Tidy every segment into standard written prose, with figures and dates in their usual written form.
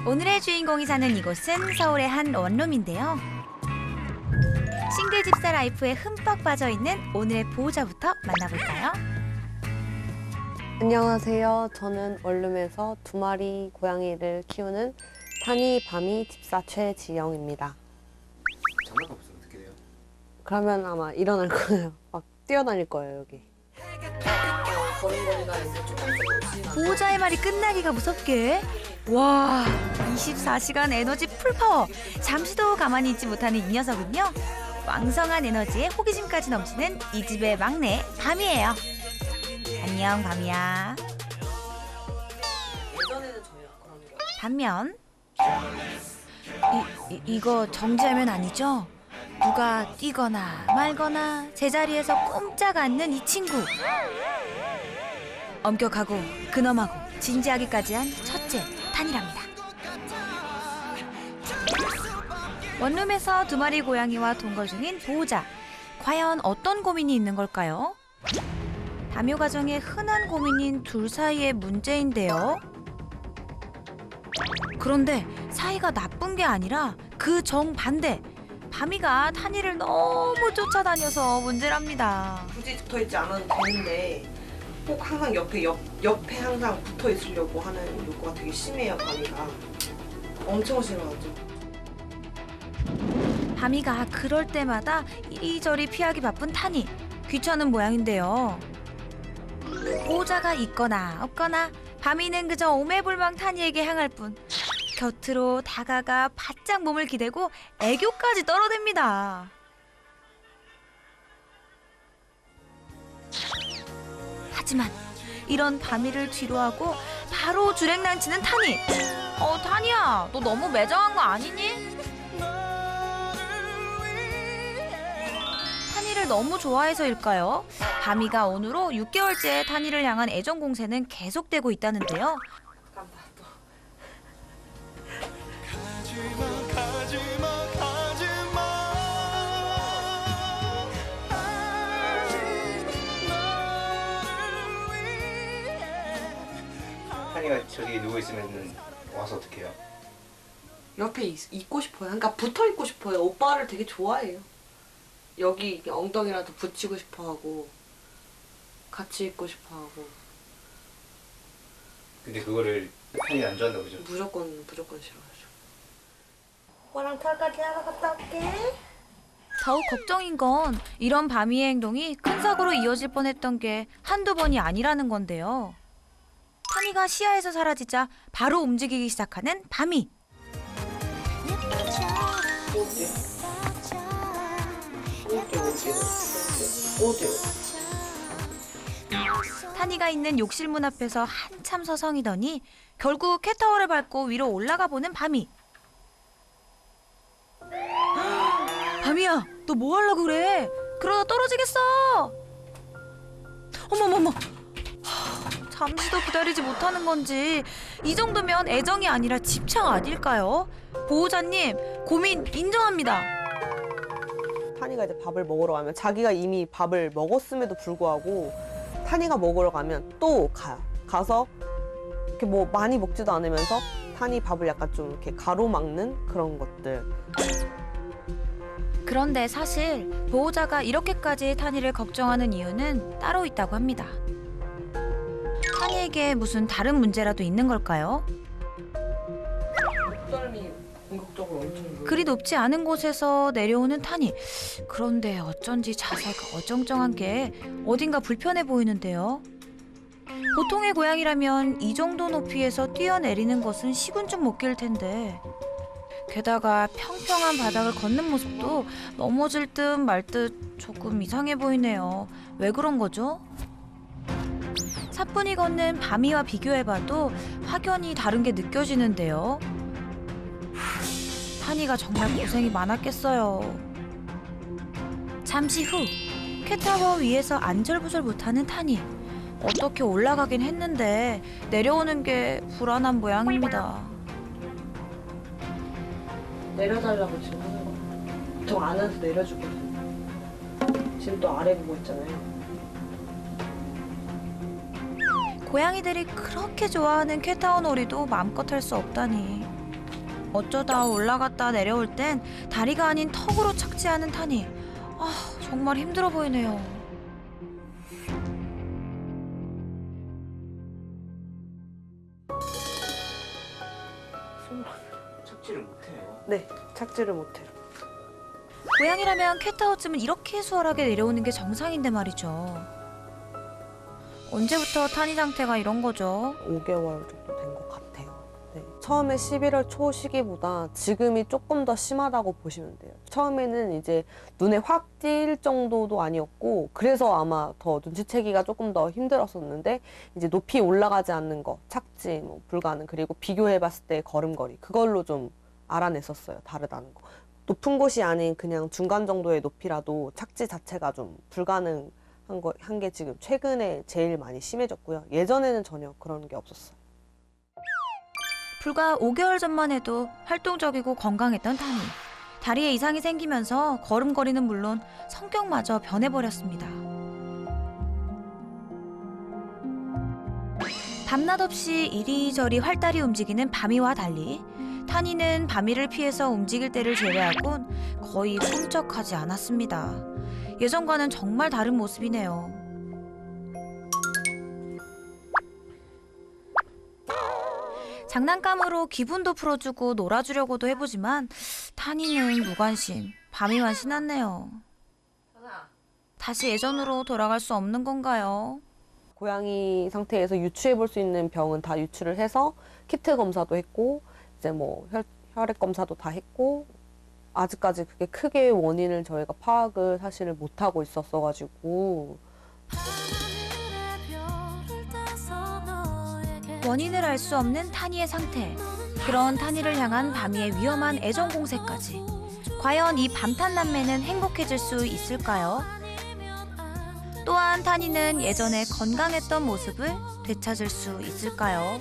오늘의 주인공이 사는 이곳은 서울의 한 원룸인데요. 싱글 집사 라이프에 흠뻑 빠져있는 오늘의 보호자부터 만나볼까요? 안녕하세요. 저는 원룸에서 2마리 고양이를 키우는 타니 바미 집사 최지영입니다. 장난감 없으면 어떻게 돼요? 그러면 아마 일어날 거예요. 막 뛰어다닐 거예요, 여기. 거리거리가 이제 조금씩 보호자의 말이 끝나기가 무섭게. 와, 24시간 에너지 풀파워. 잠시도 가만히 있지 못하는 이 녀석은요. 왕성한 에너지에 호기심까지 넘치는 이 집의 막내 밤이에요. 안녕 밤이야. 예전에는 저희가 그런 게 반면 이거 정지하면 아니죠? 누가 뛰거나 말거나 제자리에서 꼼짝 않는 이 친구. 엄격하고 근엄하고 진지하기까지 한 첫째 탄이랍니다. 원룸에서 2마리 고양이와 동거 중인 보호자. 과연 어떤 고민이 있는 걸까요? 다묘 가정의 흔한 고민인 둘 사이의 문제인데요. 그런데 사이가 나쁜 게 아니라 그 정반대. 바미가 타니를 너무 쫓아다녀서 문제랍니다. 굳이 붙어있지 않아도 되는데 꼭 항상 옆에 항상 붙어있으려고 하는 욕구가 되게 심해요. 바미가 엄청 싫어하죠. 바미가 그럴 때마다 이리저리 피하기 바쁜 타니. 귀찮은 모양인데요. 보호자가 있거나 없거나 바미는 그저 오매불망 타니에게 향할 뿐. 곁으로 다가가 바짝 몸을 기대고 애교까지 떨어댑니다. 하지만 이런 바미를 뒤로하고 바로 주랭랑치는 타니. 타니야, 너 너무 매정한 거 아니니? 타니를 너무 좋아해서일까요? 바미가 온후로 6개월째 타니를 향한 애정 공세는 계속되고 있다는데요. 간다 또. 한이가 저기 누워 있으면 와서 어떻게 해요? 옆에 있고 싶어요. 그러니까 붙어있고 싶어요. 오빠를 되게 좋아해요. 여기 이게 엉덩이라도 붙이고 싶어하고 같이 있고 싶어하고 근데 그거를 한이 안 좋아한다 보죠? 무조건 싫어하죠. 오빠랑 털까지 하러 갔다 올게. 더욱 걱정인 건 이런 바미의 행동이 큰 사고로 이어질 뻔했던 게 한두 번이 아니라는 건데요. 타니가 시야에서 사라지자 바로 움직이기 시작하는 바미. 타니가 있는 욕실문 앞에서 한참 서성이더니 결국 캣타워를 밟고 위로 올라가 보는 바미. 바미야, 너 뭐 하려고 그래? 그러다 떨어지겠어. 어머머머. 잠시도 기다리지 못하는 건지 이 정도면 애정이 아니라 집착 아닐까요? 보호자님, 고민 인정합니다. 타니가 이제 밥을 먹으러 가면 자기가 이미 밥을 먹었음에도 불구하고 타니가 먹으러 가면 또 가요. 가서 이렇게 뭐 많이 먹지도 않으면서 타니 밥을 약간 좀 이렇게 가로막는 그런 것들. 그런데 사실 보호자가 이렇게까지 타니를 걱정하는 이유는 따로 있다고 합니다. 타니에게 무슨 다른 문제라도 있는 걸까요? 목덜미 공격적으로 엄청 물어요. 그리 높지 않은 곳에서 내려오는 타니. 그런데 어쩐지 자세가 어정쩡한 게 어딘가 불편해 보이는데요. 보통의 고양이라면 이 정도 높이에서 뛰어내리는 것은 식은죽 먹기일 텐데. 게다가 평평한 바닥을 걷는 모습도 넘어질 듯 말 듯 조금 이상해 보이네요. 왜 그런 거죠? 사뿐히 걷는 바미와 비교해봐도 확연히 다른 게 느껴지는데요. 타니가 정말 고생이 많았겠어요. 잠시 후 캣타워 위에서 안절부절 못하는 타니. 어떻게 올라가긴 했는데 내려오는 게 불안한 모양입니다. 내려달라고 지금 하는 거. 보통 안에서 내려주거든요. 지금 또 아래 보고 있잖아요. 고양이들이 그렇게 좋아하는 캣타워 놀이도 마음껏 할 수 없다니. 어쩌다 올라갔다 내려올 땐 다리가 아닌 턱으로 착지하는 타니. 아, 정말 힘들어 보이네요. 착지를 못해요. 네, 착지를 못해요. 고양이라면 캣타워쯤은 이렇게 수월하게 내려오는 게 정상인데 말이죠. 언제부터 타니 상태가 이런 거죠? 5개월 정도 된 것 같아요. 네. 처음에 11월 초 시기보다 지금이 조금 더 심하다고 보시면 돼요. 처음에는 이제 눈에 확 띌 정도도 아니었고, 그래서 아마 더 눈치채기가 조금 더 힘들었었는데, 이제 높이 올라가지 않는 거, 착지, 뭐 불가능, 그리고 비교해봤을 때 걸음걸이, 그걸로 좀 알아냈었어요. 다르다는 거. 높은 곳이 아닌 그냥 중간 정도의 높이라도 착지 자체가 좀 불가능한 게 지금 최근에 제일 많이 심해졌고요. 예전에는 전혀 그런 게 없었어요. 불과 5개월 전만 해도 활동적이고 건강했던 타니. 다리에 이상이 생기면서 걸음걸이는 물론 성격마저 변해버렸습니다. 밤낮 없이 이리저리 활달히 움직이는 바미와 달리 타니는 바미를 피해서 움직일 때를 제외하곤 거의 꿈쩍하지 않았습니다. 예전과는 정말 다른 모습이네요. 장난감으로 기분도 풀어주고 놀아주려고도 해보지만 타니는 무관심, 바미만 신났네요. 다시 예전으로 돌아갈 수 없는 건가요? 고양이 상태에서 유추해 볼 수 있는 병은 다 유추를 해서 키트 검사도 했고, 이제 뭐 혈액 검사도 다 했고, 아직까지 그게 크게 원인을 저희가 파악을 사실을 못 하고 있었어가지고. 원인을 알 수 없는 타니의 상태. 그런 타니를 향한 바미의 위험한 애정 공세까지. 과연 이 밤탄남매는 행복해질 수 있을까요? 또한 타니는 예전에 건강했던 모습을 되찾을 수 있을까요?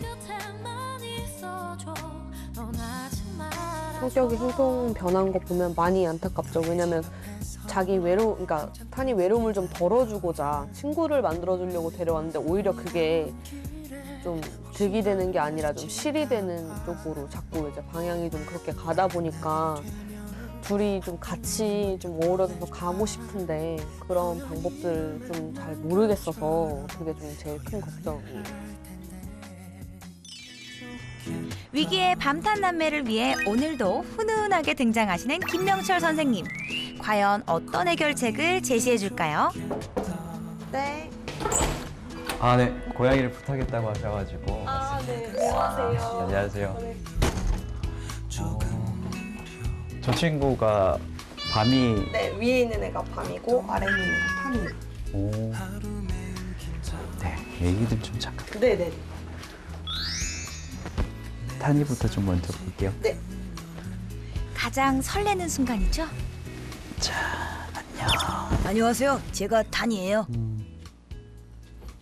성격이 행동 변한 거 보면 많이 안타깝죠. 왜냐면 그러니까 타니 외로움을 좀 덜어주고자 친구를 만들어주려고 데려왔는데 오히려 그게 좀 득이 되는 게 아니라 좀 실이 되는 쪽으로 자꾸 이제 방향이 좀 그렇게 가다 보니까 둘이 좀 같이 좀 어우러져서 가고 싶은데 그런 방법들 좀 잘 모르겠어서 그게 좀 제일 큰 걱정이에요. 위기의 밤탄남매를 위해 오늘도 훈훈하게 등장하시는 김명철 선생님. 과연 어떤 해결책을 제시해 줄까요? 네. 아, 네. 고양이를 부탁했다고 하셔가지고. 네. 안녕하세요. 안녕하세요. 네. 저 친구가 밤이. 네, 위에 있는 애가 밤이고 아래 있는 애가 타니. 오. 네, 얘기들 좀 잠깐. 네네. 타니부터 좀 먼저 볼게요. 네. 가장 설레는 순간이죠? 자, 안녕. 안녕하세요. 제가 타니예요.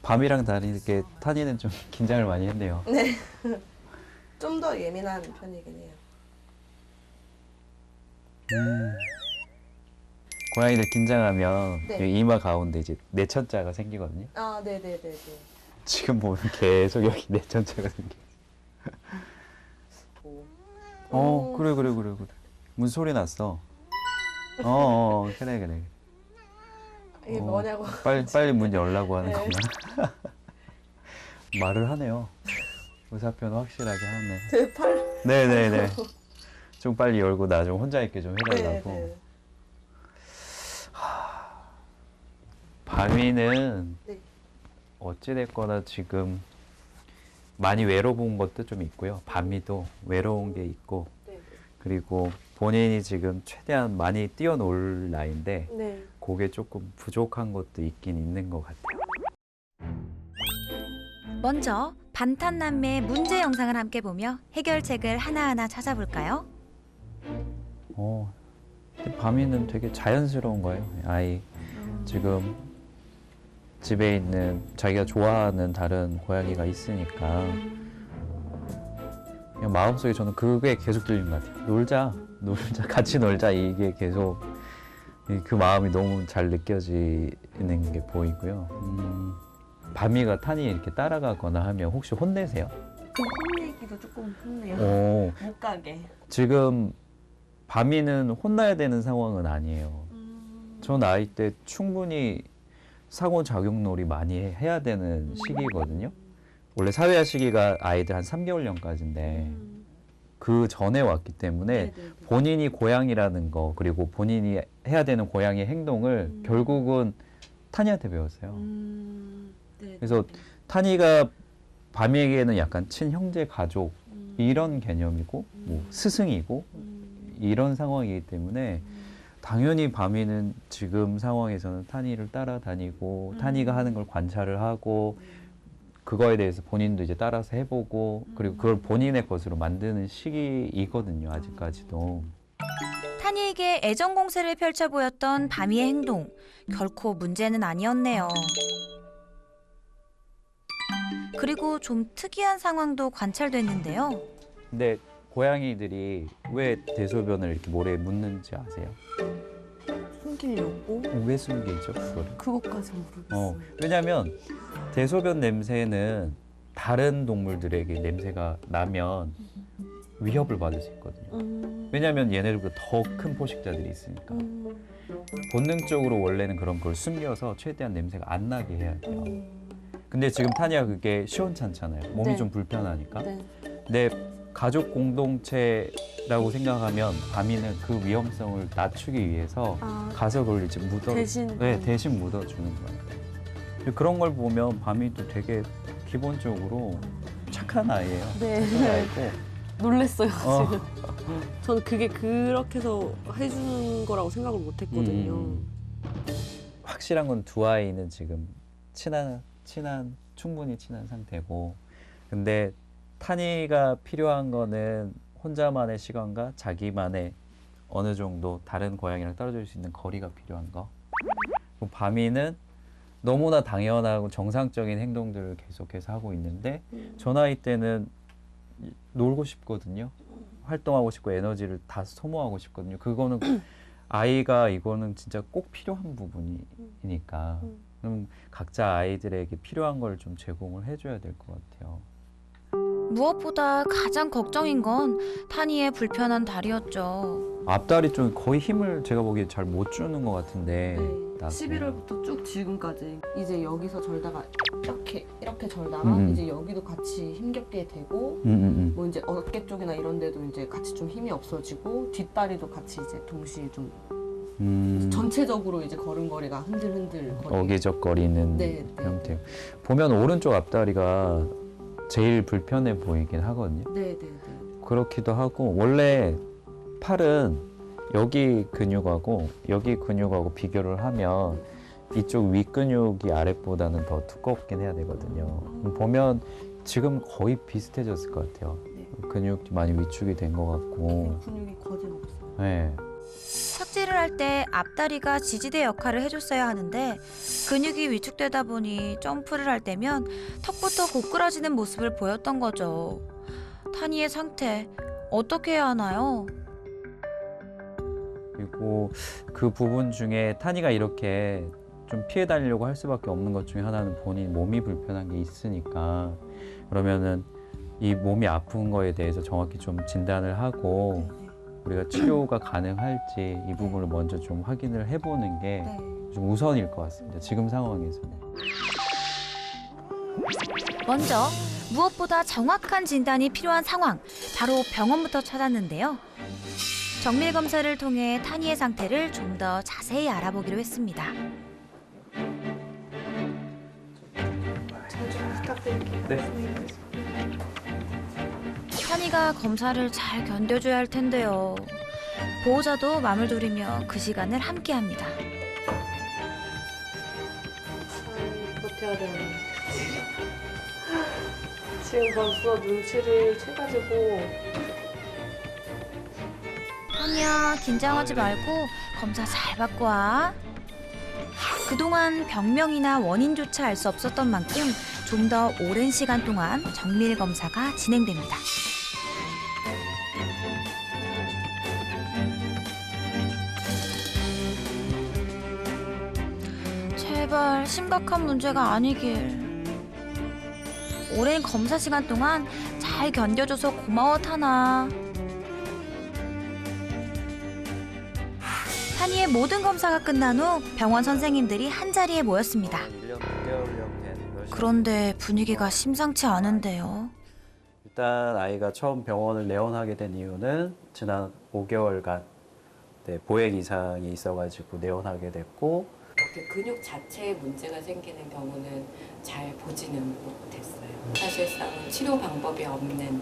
밤이랑 다르게 타니는 좀 긴장을 많이 했네요. 네. 좀 더 예민한 편이긴 해요. 고양이들 긴장하면 네. 여기 이마 가운데 이제 내천자가 생기거든요. 아, 네네네네. 지금 보면 계속 여기 내천자가 생겨요. 그래. 무슨 소리 났어? 그래. 이게 뭐냐고. 빨리 문 열라고 하는 네. 건가? 말을 하네요. 의사표는 확실하게 하네. 제 팔. 네네네. 좀 빨리 열고 나 좀 혼자 있게 좀 해달라고. 네네. 밤이는 네. 어찌됐거나 지금 많이 외로운 것도 좀 있고요. 밤이도 외로운 게 있고, 네네. 그리고 본인이 지금 최대한 많이 뛰어놀 나이인데 네. 그게 조금 부족한 것도 있긴 있는 것 같아요. 먼저 밤탄남매의 문제 영상을 함께 보며 해결책을 하나하나 찾아볼까요? 근데 밤이는 되게 자연스러운 거예요. 아이 지금 집에 있는 자기가 좋아하는 다른 고양이가 있으니까 그냥 마음속에 저는 그게 계속 들리는 것 같아요. 놀자, 같이 놀자, 이게 계속 그 마음이 너무 잘 느껴지는 게 보이고요. 밤이가 타니 이렇게 따라가거나 하면 혹시 혼내세요? 혼내기도 조금 혼내요. 어, 못 가게. 지금 밤이는 혼나야 되는 상황은 아니에요. 전 아이 때 충분히 상호작용놀이 많이 해야 되는 시기거든요. 원래 사회화 시기가 아이들 한 3개월령까지인데 그 전에 왔기 때문에 본인이 고양이라는 거 그리고 본인이 해야 되는 고양이 행동을 결국은 타니한테 배웠어요. 그래서 타니가 밤이에게는 약간 친형제 가족 이런 개념이고 뭐 스승이고 이런 상황이기 때문에 당연히 밤이는 지금 상황에서는 타니를 따라다니고 타니가 하는 걸 관찰을 하고 그거에 대해서 본인도 이제 따라서 해보고 그리고 그걸 본인의 것으로 만드는 시기이거든요. 아직까지도. 타니에게 애정 공세를 펼쳐 보였던 밤이의 행동. 결코 문제는 아니었네요. 그리고 좀 특이한 상황도 관찰됐는데요. 근데 고양이들이 왜 대소변을 이렇게 모래에 묻는지 아세요? 숨기려고? 왜 숨기죠, 그거를? 그것까지 모르겠어요. 왜냐면 대소변 냄새는 다른 동물들에게 냄새가 나면 위협을 받을 수 있거든요. 왜냐면 얘네들보다 더 큰 포식자들이 있으니까. 본능적으로 원래는 그런 걸 숨겨서 최대한 냄새가 안 나게 해야 돼요. 근데 지금 타니가 그게 시원찮잖아요. 몸이 네. 좀 불편하니까. 네. 근데 가족 공동체라고 생각하면 밤이는 그 위험성을 낮추기 위해서 가서 그걸 이제 대신 묻어주는 거예요. 그런 걸 보면 밤이도 되게 기본적으로 착한 아이예요. 네. 착한 아이고. 놀랬어요, 어. 지금. 저는 그게 그렇게 해서 해주는 거라고 생각을 못 했거든요. 확실한 건 두 아이는 지금 충분히 친한 상태고, 근데 타니가 필요한 거는 혼자만의 시간과 자기만의 어느 정도 다른 고양이랑 떨어질 수 있는 거리가 필요한 거. 그리고 밤이는 너무나 당연하고 정상적인 행동들을 계속해서 하고 있는데 저 나이 때는 놀고 싶거든요. 활동하고 싶고 에너지를 다 소모하고 싶거든요. 그거는 아이가 이거는 진짜 꼭 필요한 부분이니까 그럼 각자 아이들에게 필요한 걸 좀 제공을 해줘야 될 것 같아요. 무엇보다 가장 걱정인 건 타니의 불편한 다리였죠. 앞다리 좀 거의 힘을 제가 보기에 잘 못 주는 것 같은데 나도. 11월부터 쭉 지금까지 이제 여기서 절다가 이렇게 절다가 이제 여기도 같이 힘겹게 되고 뭐 이제 어깨 쪽이나 이런 데도 이제 같이 좀 힘이 없어지고 뒷다리도 같이 이제 동시에 좀 전체적으로 이제 걸음걸이가 흔들흔들 거리고. 어기적거리는 네, 네, 형태. 보면 오른쪽 앞다리가 제일 불편해 보이긴 하거든요. 네네네. 그렇기도 하고 원래 팔은 여기 근육하고 여기 근육하고 비교를 하면 이쪽 위 근육이 아랫보다는 더 두껍긴 해야 되거든요. 보면 지금 거의 비슷해졌을 것 같아요. 근육이 많이 위축이 된 것 같고. 근육이 거짓없어요. 네. 착지를 할 때 앞다리가 지지대 역할을 해줬어야 하는데 근육이 위축되다 보니 점프를 할 때면 턱부터 고꾸라지는 모습을 보였던 거죠. 타니의 상태 어떻게 해야 하나요? 그리고 그 부분 중에 타니가 이렇게 좀 피해 다니려고 할 수밖에 없는 것 중에 하나는 본인 몸이 불편한 게 있으니까 그러면은 이 몸이 아픈 거에 대해서 정확히 좀 진단을 하고 우리가 치료가 가능할지 이 부분을 먼저 좀 확인을 해보는 게 좀 우선일 것 같습니다. 지금 상황에서는. 먼저 무엇보다 정확한 진단이 필요한 상황, 바로 병원부터 찾았는데요. 정밀 검사를 통해 타니의 상태를 좀 더 자세히 알아보기로 했습니다. 타니가 검사를 잘 견뎌줘야 할 텐데요. 보호자도 마음을 졸이며 그 시간을 함께합니다. 버텨야 되는. 지금 벌써 눈치를 채가지고. 타니야, 긴장하지 말고 검사 잘 받고 와. 그동안 병명이나 원인조차 알 수 없었던 만큼 좀 더 오랜 시간 동안 정밀 검사가 진행됩니다. 제발 심각한 문제가 아니길. 오랜 검사 시간 동안 잘 잘 견뎌줘서 고마워 타나. 타니의 모든 검사가 끝난 후 병원 선생님들이 한자리에 모였습니다. 1년 9개월령 된 그런데 분위기가 심상치 않은데요. 일단 아이가 처음 병원을 내원하게 된 이유는 지난 5개월간 보행 이상이 있어가지고 내원하게 됐고, 이렇게 근육 자체에 문제가 생기는 경우는 잘 보지는 못했어요. 사실상 치료 방법이 없는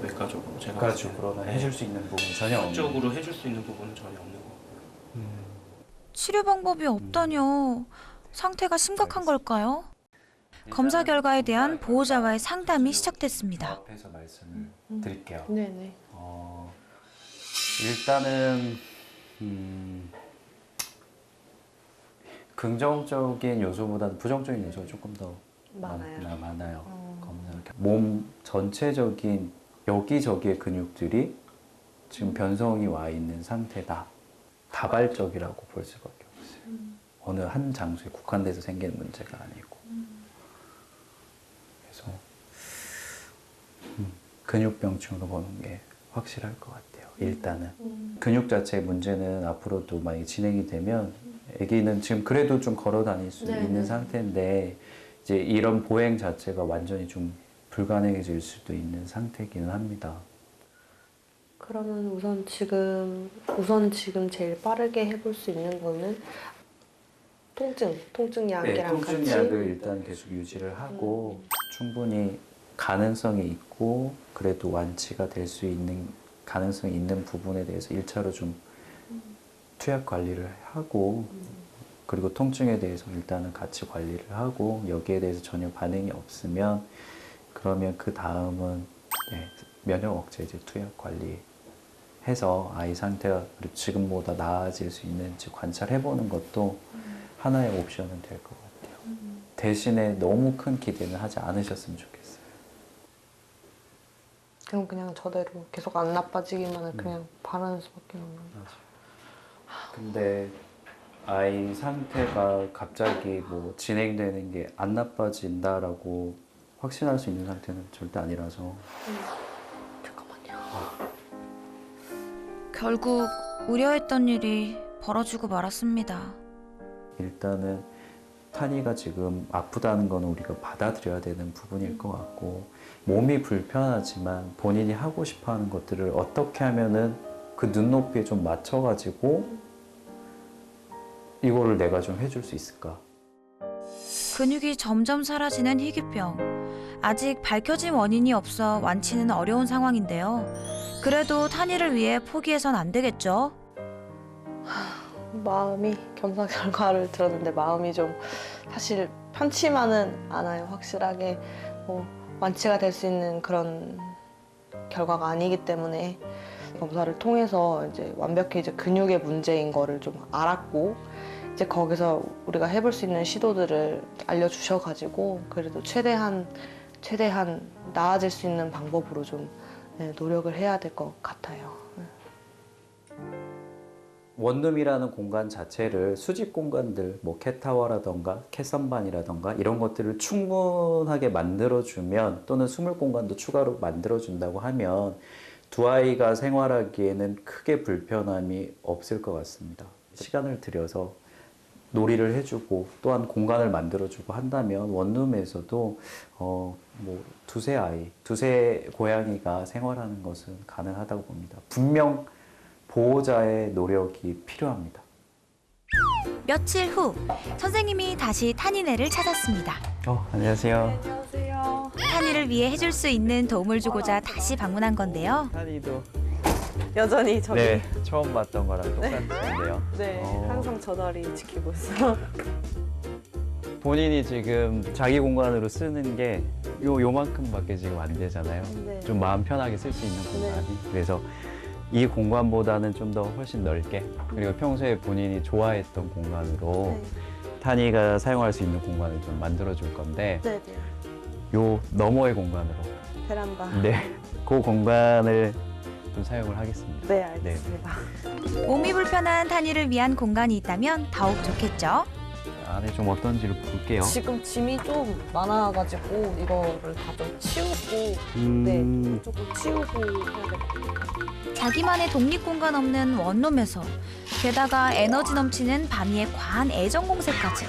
외과적으로 제가 국가적으로는 해줄 수 있는 부분이 전혀 없는. 적으로 해줄 수 있는 부분은 전혀 없는 거. 치료 방법이 없다뇨. 상태가 심각한 걸까요? 검사 결과에 대한 보호자와의 상담이 시작됐습니다. 앞에서 말씀을 드릴게요. 네네. 일단은 긍정적인 요소보다는 부정적인 요소가 조금 더 많아요. 몸 전체적인 여기저기의 근육들이 지금 변성이 와 있는 상태다. 다발적이라고 볼 수밖에 없어요. 어느 한 장소에 국한돼서 생기는 문제가 아니고. 그래서 근육병증으로 보는 게 확실할 것 같아요. 일단은 근육 자체의 문제는 앞으로도 많이 진행이 되면 아기는 지금 그래도 좀 걸어 다닐 수 있는 상태인데 이제 이런 보행 자체가 완전히 좀 불가능해질 수도 있는 상태이기는 합니다. 그러면 우선 지금 제일 빠르게 해볼 수 있는 거는 통증 약이랑 같이. 통증약을 일단 계속 유지를 하고 충분히 가능성이 있고 그래도 완치가 될 수 있는 가능성이 있는 부분에 대해서 1차로 좀 투약 관리를 하고 그리고 통증에 대해서 일단은 같이 관리를 하고 여기에 대해서 전혀 반응이 없으면 그러면 그 다음은 면역 억제제 투약 관리해서 아이 상태가 지금보다 나아질 수 있는지 관찰해보는 것도 하나의 옵션은 될 것 같아요. 대신에 너무 큰 기대는 하지 않으셨으면 좋겠어요. 그냥 저대로 계속 안 나빠지기만을 그냥 바라는 수밖에 없는. 근데 아이 상태가 갑자기 뭐 진행되는 게 안 나빠진다라고 확신할 수 있는 상태는 절대 아니라서. 잠깐만요. 결국 우려했던 일이 벌어지고 말았습니다. 일단은 타니가 지금 아프다는 건 우리가 받아들여야 되는 부분일 것 같고 몸이 불편하지만 본인이 하고 싶어 하는 것들을 어떻게 하면은 그 눈높이에 좀 맞춰가지고 이거를 내가 좀 해줄 수 있을까? 근육이 점점 사라지는 희귀병. 아직 밝혀진 원인이 없어 완치는 어려운 상황인데요. 그래도 타니를 위해 포기해선 안 되겠죠? 마음이 검사 결과를 들었는데 마음이 좀 사실 편치만은 않아요. 확실하게 완치가 될 수 있는 그런 결과가 아니기 때문에 검사를 통해서 이제 완벽히 이제 근육의 문제인 거를 좀 알았고 이제 거기서 우리가 해볼 수 있는 시도들을 알려주셔가지고 그래도 최대한 나아질 수 있는 방법으로 좀 노력을 해야 될 것 같아요. 원룸이라는 공간 자체를 수직 공간들, 뭐 캣타워라던가 캣선반이라던가 이런 것들을 충분하게 만들어주면 또는 수물 공간도 추가로 만들어준다고 하면 두 아이가 생활하기에는 크게 불편함이 없을 것 같습니다. 시간을 들여서 놀이를 해주고 또한 공간을 만들어주고 한다면 원룸에서도 뭐 두세 고양이가 생활하는 것은 가능하다고 봅니다. 분명 보호자의 노력이 필요합니다. 며칠 후 선생님이 다시 타니네를 찾았습니다. 안녕하세요. 안녕하세요. 타니를 위해 해줄 수 있는 도움을 주고자 다시 방문한 건데요. 타니도 여전히 저기 처음 봤던 거랑 똑같은데요. 항상 저 자리 지키고 있어요. 본인이 지금 자기 공간으로 쓰는 게 요만큼밖에 지금 안 되잖아요. 네. 좀 마음 편하게 쓸 수 있는 공간이. 그래서 이 공간보다는 좀 더 훨씬 넓게 그리고 평소에 본인이 좋아했던 공간으로 타니가 사용할 수 있는 공간을 좀 만들어 줄 건데 네네. 요 너머의 공간으로 베란다. 그 공간을 좀 사용을 하겠습니다. 네, 알겠습니다. 몸이 불편한 타니를 위한 공간이 있다면 더욱 좋겠죠? 안에 좀 어떤지를 볼게요. 지금 짐이 좀 많아가지고 이거를 다 좀 치우고 네 조금 치우고 해야 될 것 같아요. 자기만의 독립 공간 없는 원룸에서 게다가 에너지 넘치는 바미의 과한 애정 공세까지.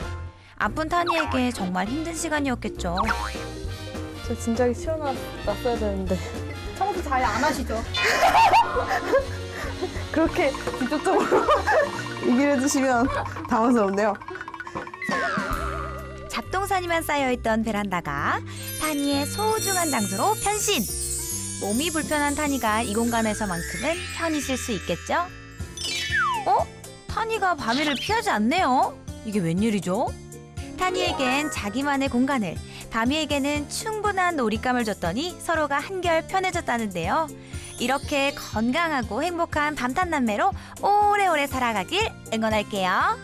아픈 타니에게 정말 힘든 시간이었겠죠. 저 진작에 치워놨어야 되는데 청소 잘 안 하시죠? 그렇게 직접적으로 얘기를 해주시면 당황스럽네요. 잡동사니만 쌓여있던 베란다가 타니의 소중한 장소로 변신! 몸이 불편한 타니가 이 공간에서만큼은 편히 쉴 수 있겠죠? 타니가 바미를 피하지 않네요. 이게 웬일이죠? 타니에겐 자기만의 공간을, 바미에게는 충분한 놀잇감을 줬더니 서로가 한결 편해졌다는데요. 이렇게 건강하고 행복한 밤탄남매로 오래오래 살아가길 응원할게요.